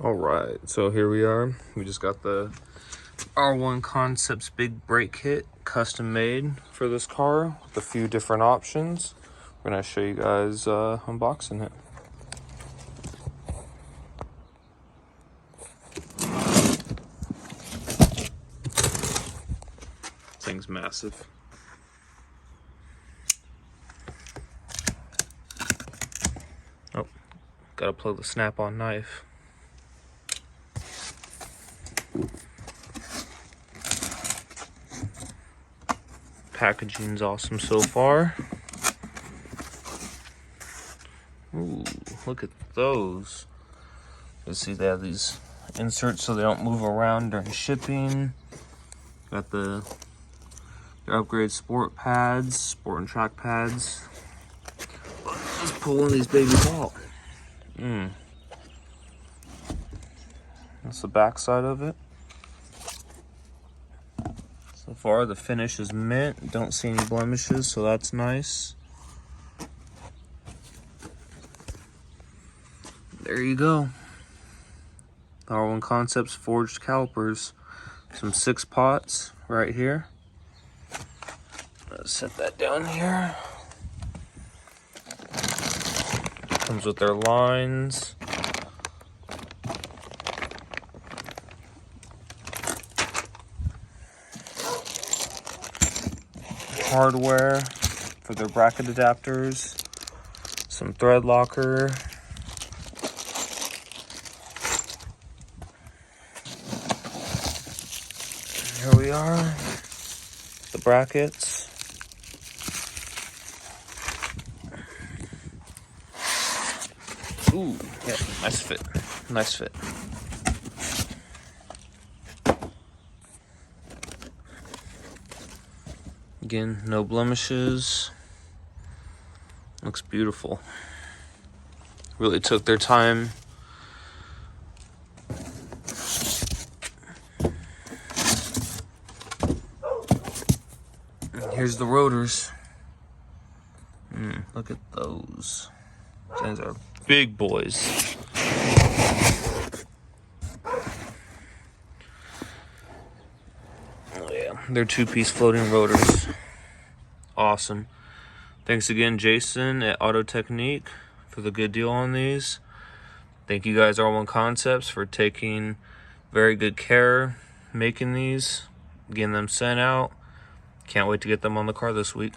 All right, so here we are. We just got the R1 Concepts big brake kit custom made for this car with a few different options. We're gonna show you guys unboxing it. Thing's massive. Oh, gotta plug the snap-on knife. Packaging's awesome so far. Ooh, look at those. You see they have these inserts so they don't move around during shipping. Got their upgrade sport pads, sport and track pads. Let's pull one of these babies out. That's the back side of it. So far the finish is mint. Don't see any blemishes, so that's nice. There you go. R1 Concepts forged calipers. Some 6 pots right here. Let's set that down here. Comes with their lines. Hardware for their bracket adapters. Some thread locker. Here we are, the brackets. Ooh, yeah, nice fit, nice fit. Again, no blemishes. Looks beautiful. Really took their time. Here's the rotors. Look at those. Those are big boys. Oh yeah, they're 2-piece floating rotors. Awesome. Thanks again, Jason at Auto Technique, for the good deal on these. Thank you guys, R1 Concepts, for taking very good care making these, getting them sent out. Can't wait to get them on the car this week.